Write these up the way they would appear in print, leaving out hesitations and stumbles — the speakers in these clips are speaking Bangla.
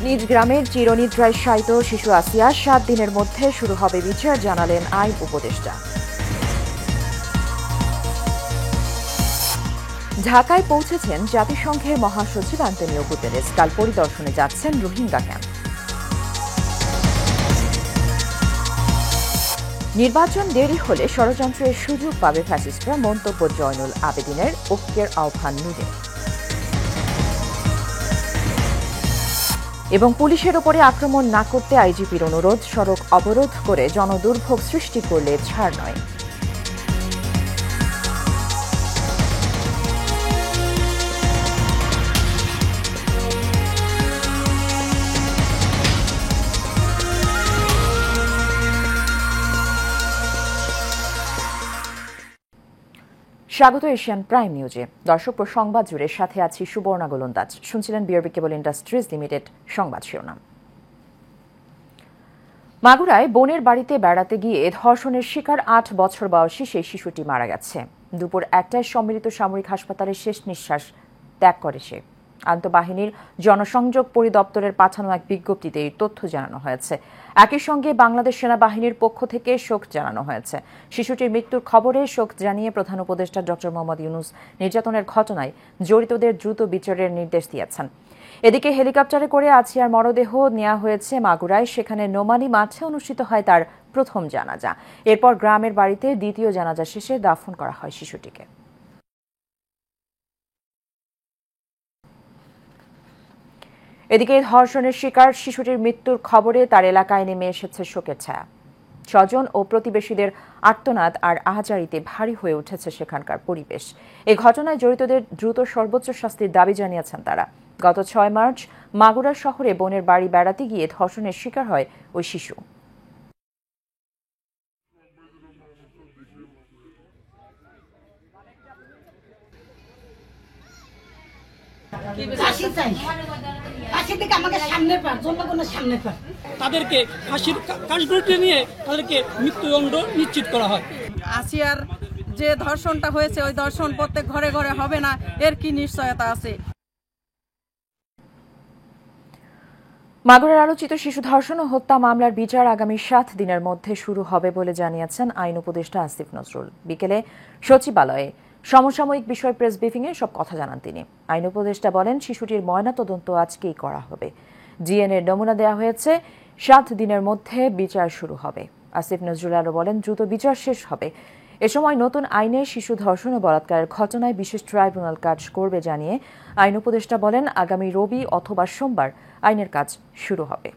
নিজ গ্রামের চিরনিদ্রায় শায়িত শিশু আসিয়া 7 দিনের মধ্যে শুরু হবে বিচার, জানালেন আইন উপদেষ্টা। ঢাকায় পৌঁছেছেন জাতিসংঘের মহাসচিব আন্তোনিও গুতেরেস। কাল পরিদর্শনে যাচ্ছেন রোহিঙ্গা ক্যাম্প। নির্বাচন দেরি হলে ষড়যন্ত্রের সুযোগ পাবে ফ্যাসিস্টরা, মন্তব্য জয়নুল আবেদিনের। ঐক্যের আহ্বান নুরে। এবং পুলিশের ওপরে আক্রমণ না করতে আইজিপির অনুরোধ, সড়ক অবরোধ করে জনদুর্ভোগ সৃষ্টি করলে ছাড় নয়। স্বাগত এশিয়ান প্রাইম নিউজে। দর্শক, সংবাদ জুড়ে সাথে আছি সুবর্ণা গোলন্দাজ। শুনছিলেন বিআরবি কেবল ইন্ডাস্ট্রিজ লিমিটেড সংবাদ শিরোনাম। মাগুরায় বোনের বাড়িতে বেড়াতে গিয়ে ধর্ষণের শিকার 8 বছর বয়সী সেই শিশুটি মারা গেছে। দুপুর 1টায় সম্মিলিত সামরিক হাসপাতালে শেষ নিঃশ্বাস ত্যাগ করে সে। আন্তঃবাহিনীর জনসংযোগ পরিদপ্তরের পাঠানো এক বিজ্ঞপ্তিতে এই তথ্য জানানো হয়েছে। একই সঙ্গে বাংলাদেশ সেনাবাহিনীর পক্ষ থেকে শোক জানানো হয়েছে। শিশুটির মৃত্যুর খবরে শোক জানিয়ে প্রধান উপদেষ্টা ডক্টর মোহাম্মদ ইউনূস নির্যাতনের ঘটনায় জড়িতদের দ্রুত বিচারের নির্দেশ দিয়েছেন। এদিকে হেলিকপ্টারে করে আসিয়ার মরদেহ নেওয়া হয়েছে মাগুরায়। সেখানে নোমানী মাঠে অনুষ্ঠিত হয় তার প্রথম জানাজা। এরপর গ্রামের বাড়িতে দ্বিতীয় জানাজা শেষে দাফন করা হয় শিশুটিকে। এদিকে ধর্ষণের শিকার শিশুটির মৃত্যুর খবরে তার এলাকায় নেমে এসেছে শোকের ছায়া। স্বজন ও প্রতিবেশীদের আর্তনাদ আর আহাজারিতে ভারী হয়ে উঠেছে সেখানকার পরিবেশ। এই ঘটনায় জড়িতদের দ্রুত সর্বোচ্চ শাস্তির দাবি জানিয়েছেন তারা। গত 6 মার্চ মাগুরা শহরে বোনের বাড়ি বেড়াতে গিয়ে ধর্ষণের শিকার হয় ওই শিশু। তাদেরকে ফাঁসির কাঠগড়ায় নিয়ে তাদেরকে মৃত্যুদণ্ড নিশ্চিত করা হয়। আসিয়ার যে ধর্ষণটা হয়েছে ওই ধর্ষণ প্রত্যেক ঘরে ঘরে হবে না, এর কি নিশ্চয়তা আছে? মাগুরার আলোচিত শিশু ধর্ষণ ও হত্যা মামলার বিচার আগামী 7 দিনের মধ্যে শুরু হবে বলে জানিয়েছেন আইন উপদেষ্টা আসিফ নজরুল। বিকেলে সচিবালয়ে সমসাময়িক বিষয় প্রেস ব্রিফিংয়ে সব কথা জানান তিনি। আইন উপদেষ্টা বলেন, শিশুটির ময়নাতদন্ত আজকেই করা হবে। ডিএনএর নমুনা দেওয়া হয়েছে। 7 দিনের মধ্যে বিচার শুরু হবে। আসিফ নজরুল আরও বলেন, দ্রুত বিচার শেষ হবে। এ সময় নতুন আইনে শিশু ধর্ষণ ও বলাৎকারের ঘটনায় বিশেষ ট্রাইব্যুনাল কাজ করবে জানিয়ে আইন উপদেষ্টা বলেন, আগামী রবি অথবা সোমবার আইনের কাজ শুরু হবে।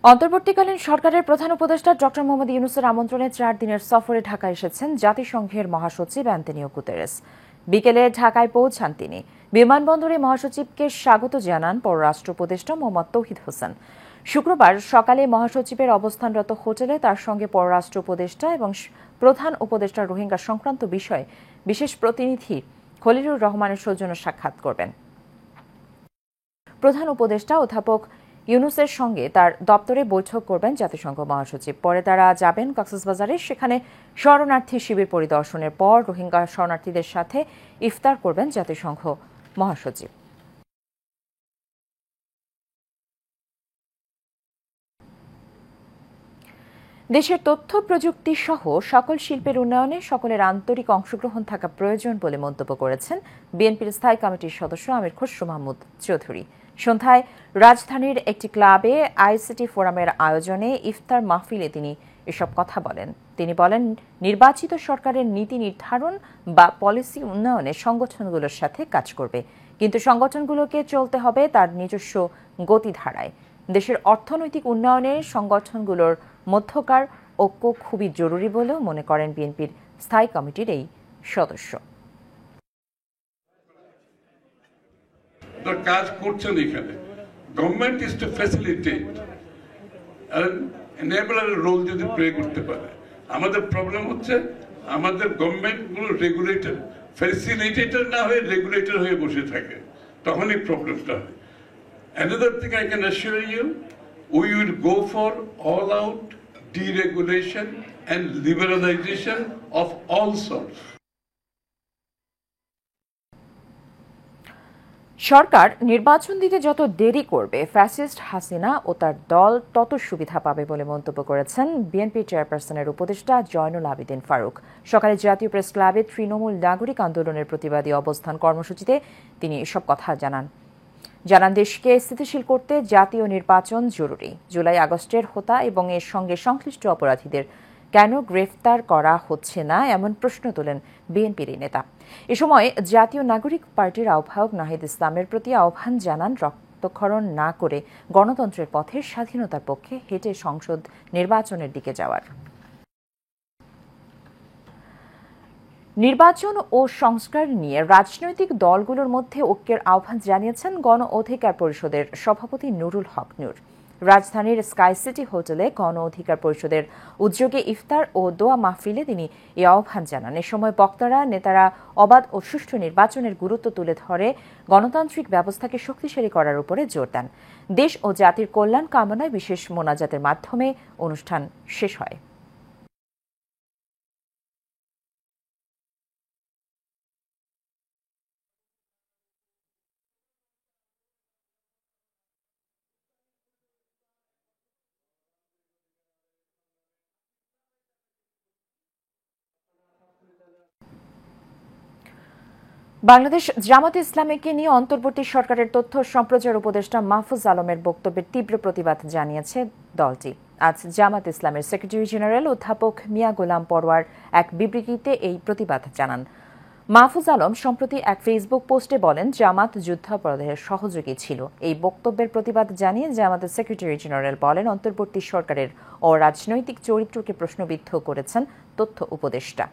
অন্তর্বর্তীকালীন সরকারের প্রধান উপদেষ্টা ডক্টর মোহাম্মদ ইউনূসের আমন্ত্রণে 4 দিনের সফরে ঢাকা এসেছেন জাতিসংঘের মহাসচিব আন্তোনিও গুতেরেস। বিকেলে ঢাকায় পৌঁছান তিনি। বিমানবন্দরে মহাসচিবকে স্বাগত জানান পররাষ্ট্র উপদেষ্টা মোহাম্মদ তৌহিদ হোসেন। শুক্রবার সকালে মহাসচিবের অবস্থানরত হোটেলে তার সঙ্গে পররাষ্ট্র উপদেষ্টা এবং প্রধান উপদেষ্টা রোহিঙ্গা সংক্রান্ত বিষয়ে বিশেষ প্রতিনিধি খলিলুর রহমানের সৌজন্য সাক্ষাৎ করবেন। প্রধান উপদেষ্টা অধ্যাপক ইউনূসের সঙ্গে তার দপ্তরে বৈঠক করবেন জাতিসংঘ মহাসচিব। পরে তারা যাবেন কক্সবাজারে। সেখানে শরণার্থী শিবির পরিদর্শনের পর রোহিঙ্গা শরণার্থীদের সাথে ইফতার করবেন জাতিসংঘ মহাসচিব। দেশের তথ্য প্রযুক্তি সহ সকল শিল্পের উন্নয়নে সকলের আন্তরিক অংশগ্রহণ থাকা প্রয়োজন বলে মন্তব্য করেছেন বিএনপির স্থায়ী কমিটির সদস্য আমির খসরু মাহমুদ চৌধুরী। সন্ধ্যায় রাজধানীর একটি ক্লাবে আইসিটি ফোরামের আয়োজনে ইফতার মাহফিলে তিনি এসব কথা বলেন। তিনি বলেন, নির্বাচিত সরকারের নীতি নির্ধারণ বা পলিসি উন্নয়নে সংগঠনগুলোর সাথে কাজ করবে, কিন্তু সংগঠনগুলোকে চলতে হবে তার নিজস্ব গতিধারায়। দেশের অর্থনৈতিক উন্নয়নে সংগঠনগুলোর মধ্যকার ঐক্য খুবই জরুরি বলেও মনে করেন বিএনপির স্থায়ী কমিটির এই সদস্য। কাজ করছেন এখানে গভর্নমেন্ট ইজ টু ফ্যাসিলিটেট আর এনেবলার রোল যদি প্লে করতে পারে। আমাদের প্রবলেম হচ্ছে আমাদের গভর্নমেন্ট গুলো রেগুলেটর ফ্যাসিলিটেটর না হয়ে রেগুলেটর হয়ে বসে থাকে, তখনই প্রবলেমটা হয়। Another thing I can assure you, we will go for all-out deregulation and liberalization of all sorts. সরকার নির্বাচন দিতে যত দেরি করবে ফ্যাসিস্ট হাসিনা ও তার দল তত সুবিধা পাবে বলে মন্তব্য করেছেন বিএনপি চেয়ারপারসনের উপদেষ্টা জয়নুল আবেদিন ফারুক। সকালে জাতীয় প্রেস ক্লাবে তৃণমূল নাগরিক আন্দোলনের প্রতিবাদী অবস্থান কর্মসূচিতে তিনি এসব কথা জানান দেশকে স্থিতিশীল করতে জাতীয় নির্বাচন জরুরি। জুলাই আগস্টের হোতা এবং এর সঙ্গে সংশ্লিষ্ট অপরাধীদের কেন গ্রেফতার করা হচ্ছে না এমন প্রশ্ন তোলেন বিএনপির নেতা। এ সময় জাতীয় নাগরিক পার্টির আহ্বায়ক নাহিদ ইসলামের প্রতি আহ্বান জানান রক্তক্ষরণ না করে গণতন্ত্রের পথে স্বাধীনতার পক্ষে হেঁটে সংসদ নির্বাচনের দিকে যাওয়ার। নির্বাচন ও সংস্কার নিয়ে রাজনৈতিক দলগুলোর মধ্যে ঐক্যের আহ্বান জানিয়েছেন গণ অধিকার পরিষদের সভাপতি নুরুল হক নূর। রাজধানীর স্কাই সিটি হোটেলে গণ অধিকার পরিষদের উদ্যোগে ইফতার ও দোয়া মাহফিলে তিনি এই আহ্বান জানান। এ সময় বক্তারা নেতারা অবাধ ও সুষ্ঠু নির্বাচনের গুরুত্ব তুলে ধরে গণতান্ত্রিক ব্যবস্থাকে শক্তিশালী করার উপরে জোর দেন। দেশ ও জাতির কল্যাণ কামনায় বিশেষ মোনাজাতের মাধ্যমে অনুষ্ঠান শেষ হয়। বাংলাদেশ জামাতে ইসলামীকে নিয়ে অন্তর্বর্তী সরকারের তথ্য সম্প্রচার উপদেষ্টা মাহফুজ আলমের বক্তব্যের তীব্র প্রতিবাদ জানিয়েছে দলটি। আজ জামাত ইসলামের সেক্রেটারি জেনারেল অধ্যাপক মিয়া গোলাম পরওয়ার এক বিবৃতিতে এই প্রতিবাদ জানান। মাহফুজ আলম সম্প্রতি এক ফেসবুক পোস্টে বলেন, জামাত যুদ্ধাপরাধের সহযোগী ছিল। এই বক্তব্যের প্রতিবাদ জানিয়ে জামাতের সেক্রেটারি জেনারেল বলেন, অন্তর্বর্তী সরকারের অরাজনৈতিক চরিত্রকে প্রশ্নবিদ্ধ করেছেন তথ্য উপদেষ্টা।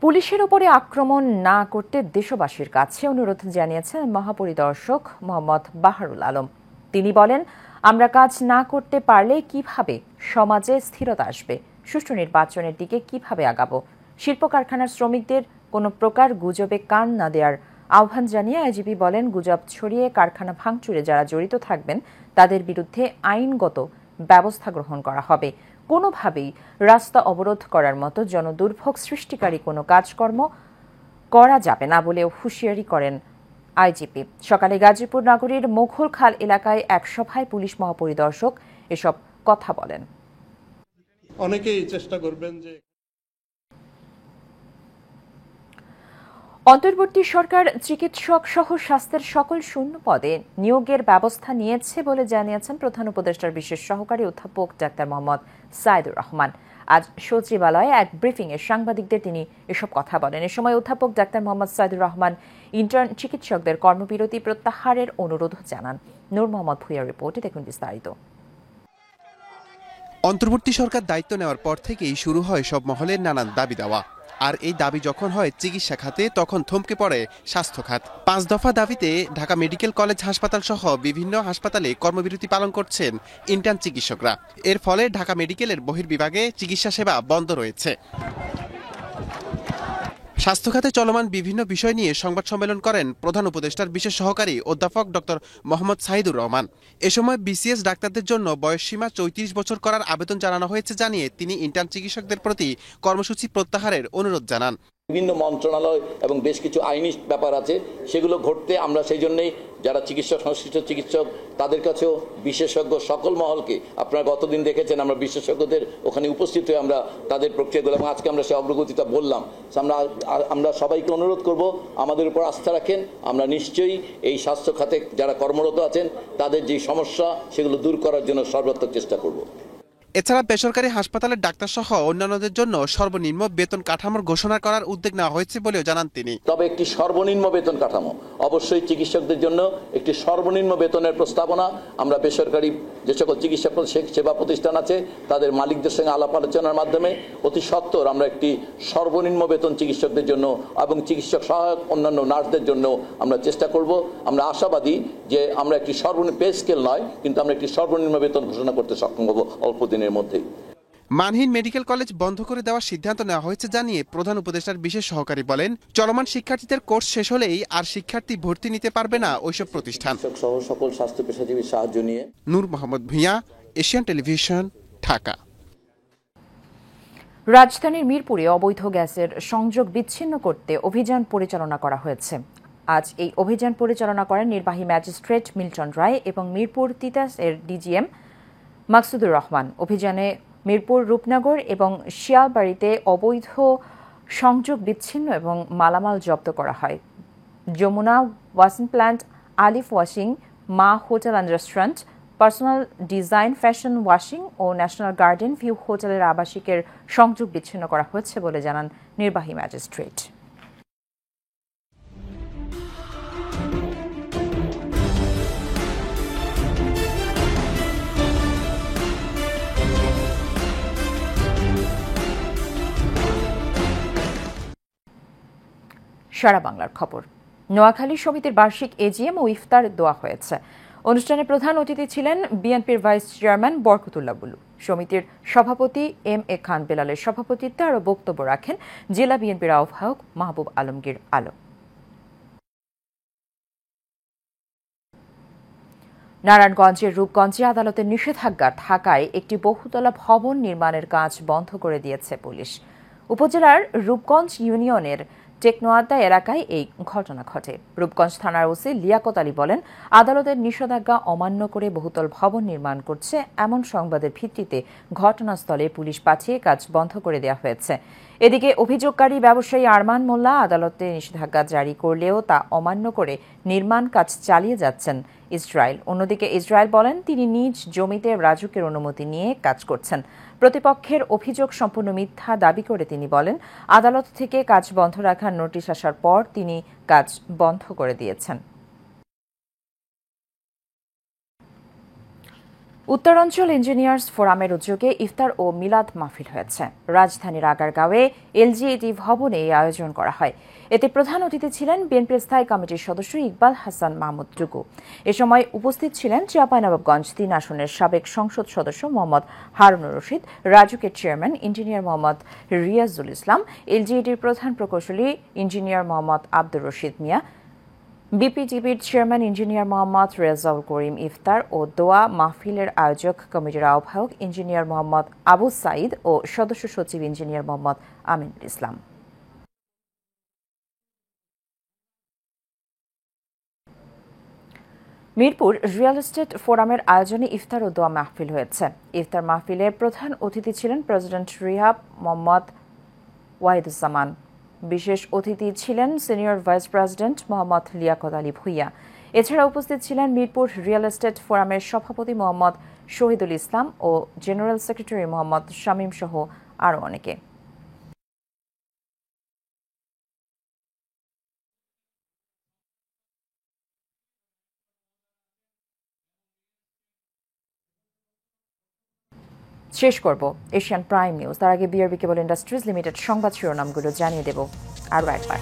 পুলিশের ওপরে আক্রমণ না করতে দেশবাসীর কাছে অনুরোধ জানিয়েছেন মহাপরিদর্শক মোহাম্মদ বাহারুল আলম। তিনি বলেন, আমরা কাজ না করতে পারলে কিভাবে সমাজে স্থিরতা আসবে, সুষ্ঠু নির্বাচনের দিকে কিভাবে আগাবো। শিল্প কারখানার শ্রমিকদের কোনো প্রকার গুজবে কান না দেওয়ার আহ্বান জানিয়ে আইজিপি বলেন, গুজব ছড়িয়ে কারখানা ভাঙচুরে যারা জড়িত থাকবেন তাদের বিরুদ্ধে আইনগত ব্যবস্থা গ্রহণ করা হবে। কোনোভাবেই রাস্তা অবরোধ করার মতো জনদুর্ভোগ সৃষ্টিকারী কোনো কাজকর্ম করা যাবে না বলেও হুঁশিয়ারি করেন আইজিপি। সকালে গাজীপুর নগরীর মোঘলখাল এলাকায় এক সভায় পুলিশ মহাপরিদর্শক এসব কথা বলেন। অনেকেই চেষ্টা করবেন যে অন্তর্বর্তী সরকার চিকিৎসক সহ স্বাস্থ্যের সকল শূন্য পদে নিয়োগের ব্যবস্থা নিয়েছে বলে জানিয়েছেন প্রধান উপদেষ্টার বিশেষ সহকারী অধ্যাপক ডাক্তার মোহাম্মদ সাইদুর রহমান। আজ সচিবালয়ে এক ব্রিফিংয়ে সাংবাদিকদের তিনি এসব কথা বলেন। এ সময় অধ্যাপক ডাক্তার মোহাম্মদ সাইদুর রহমান ইন্টার্ন চিকিৎসকদের কর্মবিরতি প্রত্যাহারের অনুরোধ জানান। নূর মোহাম্মদ ভুঁইয়ার রিপোর্টে দেখুন বিস্তারিত। অন্তর্বর্তী সরকার দায়িত্ব নেওয়ার পর থেকেই শুরু হয় সব মহলের নানান দাবি দেওয়া। আর এই দাবি যখন হয় চিকিৎসা খাতে, তখন থমকে পড়ে স্বাস্থ্য খাত। 5 দফা দাবিতে ঢাকা মেডিকেল কলেজ হাসপাতাল সহ বিভিন্ন হাসপাতালে কর্মবিরতি পালন করছেন ইন্টার্ন চিকিৎসকরা। এর ফলে ঢাকা মেডিকেলের বহির্বিভাগে চিকিৎসা সেবা বন্ধ রয়েছে। স্বাস্থ্য খাতে চলমান বিভিন্ন বিষয় নিয়ে সংবাদ সম্মেলন করেন প্রধান উপদেষ্টার বিশেষ সহকারী অধ্যাপক ডক্টর মোহাম্মদ সাইদুর রহমান। এ সময় বিসিএস ডাক্তারদের জন্য বয়সসীমা 34 বছর করার আবেদন জানানো হয়েছে জানিয়ে তিনি ইন্টার্ন চিকিৎসকদের প্রতি কর্মসূচি প্রত্যাহারের অনুরোধ জানান। বিভিন্ন মন্ত্রণালয় এবং বেশ কিছু আইনি ব্যাপার আছে, সেগুলো ঘটতে আমরা সেই জন্যই যারা চিকিৎসক, সংশ্লিষ্ট চিকিৎসক, তাদের কাছেও বিশেষজ্ঞ সকল মহলকে, আপনারা গতদিন দেখেছেন আমরা বিশেষজ্ঞদের ওখানে উপস্থিত হয়ে আমরা তাদের প্রক্রিয়াগুলো, এবং আজকে আমরা সেই অগ্রগতিটা বললাম। আমরা সবাইকে অনুরোধ করব, আমাদের উপর আস্থা রাখেন। আমরা নিশ্চয়ই এই স্বাস্থ্য খাতে যারা কর্মরত আছেন তাদের যে সমস্যা সেগুলো দূর করার জন্য সর্বাত্মক চেষ্টা করব। এছাড়া বেসরকারি হাসপাতালের ডাক্তার সহ অন্যান্যদের জন্য সর্বনিম্ন বেতন কাঠামোর ঘোষণা করার উদ্যোগ নেওয়া হয়েছে বলেও জানান তিনি। তবে একটি সর্বনিম্ন বেতন কাঠামো, অবশ্যই চিকিৎসকদের জন্য একটি সর্বনিম্ন বেতনের প্রস্তাবনা আমরা বেসরকারি যে সকল চিকিৎসা সেবা প্রতিষ্ঠান আছে তাদের মালিকদের সঙ্গে আলাপ আলোচনার মাধ্যমে অতি সত্বর আমরা একটি সর্বনিম্ন বেতন চিকিৎসকদের জন্য এবং চিকিৎসক সহায়ক অন্যান্য নার্সদের জন্য আমরা চেষ্টা করব। আমরা আশাবাদী যে আমরা একটি সর্বনিম্ন পে স্কেল নয়, কিন্তু আমরা একটি সর্বনিম্ন বেতন ঘোষণা করতে সক্ষম হব অল্প দিনের মধ্যেই। মানহীন মেডিকেল কলেজ বন্ধ করে দেওয়ার সিদ্ধান্ত নেওয়া হয়েছে জানিয়ে প্রধান উপদেষ্টার বিশেষ সহকারী বলেন, চলমান শিক্ষার্থীদের কোর্স শেষ হলেই আর শিক্ষার্থী ভর্তি নিতে পারবে না ওইসব প্রতিষ্ঠান। সহ সকল স্বাস্থ্য পেশাজীবীর সাহায্য নিয়ে। নূর মোহাম্মদ ভুঁইয়া, এশিয়ান টেলিভিশন, ঢাকা। রাজধানীর মিরপুরে অবৈধ গ্যাসের সংযোগ বিচ্ছিন্ন করতে অভিযান পরিচালনা করা হয়েছে। আজ এই অভিযান পরিচালনা করেন নির্বাহী ম্যাজিস্ট্রেট মিল্টন রায় এবং মিরপুর তিতাস এর ডিজিএম মাকসুদুর রহমান। অভিযানে মিরপুর রূপনগর এবং শিয়ালবাড়িতে অবৈধ সংযোগ বিচ্ছিন্ন এবং মালামাল জব্দ করা হয়। Jamuna washing plant, Alif washing, মা hotel and restaurant, personal design fashion washing ও ন্যাশনাল গার্ডেন ভিউ হোটেলের আবাসিকের সংযোগ বিচ্ছিন্ন করা হয়েছে বলে জানান নির্বাহী ম্যাজিস্ট্রেট। সারা বাংলার খবর। নোয়াখালী সমিতির বার্ষিক এজিএম ও ইফতার দোয়া হয়েছে। অনুষ্ঠানে প্রধান অতিথি ছিলেন বিএনপির ভাইস চেয়ারম্যান বরকতুল্লাহ বুলু। সমিতির সভাপতি এম এ খান বেলালের সভাপতিত্বে আরও বক্তব্য রাখেন জেলা বিএনপির আহ্বায়ক মাহবুব আলমগীর আলম। নারায়ণগঞ্জের রূপগঞ্জে আদালতের নিষেধাজ্ঞা থাকায় একটি বহুতলা ভবন নির্মাণের কাজ বন্ধ করে দিয়েছে পুলিশ। উপজেলার রূপগঞ্জ ইউনিয়নের টেকনোয়াদ্দা এলাকায় এই ঘটনা ঘটে। রূপগঞ্জ থানার ওসি লিয়াকত আলী বলেন, আদালতের নিষেধাজ্ঞা অমান্য করে বহুতল ভবন নির্মাণ করছে এমন সংবাদের ভিত্তিতে ঘটনাস্থলে পুলিশ পাঠিয়ে কাজ বন্ধ করে দেওয়া হয়েছে। এদিকে অভিযোগকারী ব্যবসায়ী আরমান মোল্লা আদালতে নিষেধাজ্ঞা জারি করলেও তা অমান্য করে নির্মাণ কাজ চালিয়ে যাচ্ছেন ইসরায়েল। অন্যদিকে ইসরায়েল বলেন, তিনি নিজ জমিতে রাজুকের অনুমতি নিয়ে কাজ করছেন। প্রতিপক্ষের অভিযোগ সম্পূর্ণ মিথ্যা দাবি করে তিনি বলেন, আদালত থেকে কাজ বন্ধ রাখার নোটিশ আসার পর তিনি কাজ বন্ধ করে দিয়েছেন। উত্তরাঞ্চল ইঞ্জিনিয়ার্স ফোরামের উদ্যোগে ইফতার ও মিলাদ মাহফিল হয়েছে। রাজধানীর আগারগাঁওয়ে এলজিইডি ভবনে এই আয়োজন করা হয়। এতে প্রধান অতিথি ছিলেন বিএনপির স্থায়ী কমিটির সদস্য ইকবাল হাসান মাহমুদ টুকু। এ সময় উপস্থিত ছিলেন চাঁপাইনবাবগঞ্জ ৩ আসনের সাবেক সংসদ সদস্য মোহাম্মদ হারুনুর রশিদ, রাজুকের চেয়ারম্যান ইঞ্জিনিয়ার মোহাম্মদ রিয়াজুল ইসলাম, এলজিইডির প্রধান প্রকৌশলী ইঞ্জিনিয়ার মোহাম্মদ আব্দুর রশিদ মিয়া, বিপিডিবির চেয়ারম্যান ইঞ্জিনিয়ার মোহাম্মদ রেজাউল করিম। ইফতার ও দোয়া মাহফিলের আয়োজক কমিটির আহ্বায়ক ইঞ্জিনিয়ার মোহাম্মদ আবু সাইদ ও সদস্য সচিব engineer Mohammad Aminul Islam. Mirpur real estate ফোরামের আয়োজনে ইফতার ও দোয়া মাহফিল হয়েছে। ইফতার মাহফিলের প্রধান অতিথি ছিলেন প্রেসিডেন্ট রিহাব মোহাম্মদ ওয়াহিদুজ্জামান। বিশেষ অতিথি ছিলেন senior vice president Mohammad Liaquat Ali Bhuiyan. এছাড়া উপস্থিত ছিলেন মিরপুর রিয়েল এস্টেট ফোরামের সভাপতি মোহাম্মদ শহীদুল ইসলাম ও জেনারেল সেক্রেটারি মোহাম্মদ শামীম সহ আরও অনেকে। শেষ করব এশিয়ান প্রাইম নিউজ। তার আগে বিআরবি কেবল ইন্ডাস্ট্রিজ লিমিটেড সংবাদ শিরোনামগুলো জানিয়ে দেব আরও একবার।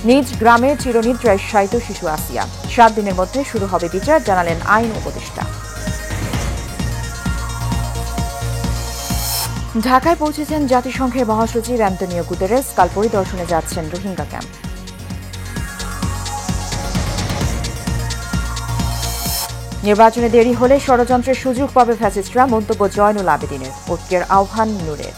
নিজ গ্রামে চিরনিদ্রায় শায়িত শিশু আসিয়া, 7 দিনের মধ্যে শুরু হবে বিচার, জানালেন আইন উপদেষ্টা। ঢাকায় পৌঁছেছেন জাতিসংঘের মহাসচিব অ্যান্তোনিও গুতেরেস। কাল পরিদর্শনে যাচ্ছেন রোহিঙ্গা ক্যাম্প। নির্বাচনে দেরি হলে ষড়যন্ত্রের সুযোগ পাবে ফ্যাসিস্টরা, মন্তব্য জয়নুল আবেদিনের। ঐক্যের আহ্বান নূরের।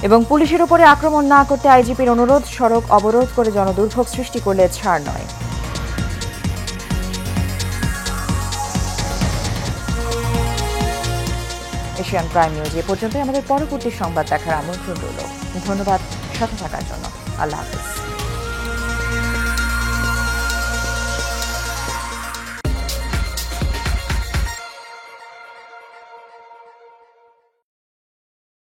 এবং পুলিশের উপরে আক্রমণ না করতে আইজিপির অনুরোধ, সড়ক অবরোধ করে জনদুর্ভোগ সৃষ্টি করলে ছাড় নয়। এশিয়ান প্রাইম নিউজ এ পর্যন্তই। আমাদের পরবর্তী সংবাদ দেখার আমন্ত্রণ রইল। ধন্যবাদ সাথে থাকার জন্য। আল্লাহ হাফেজ।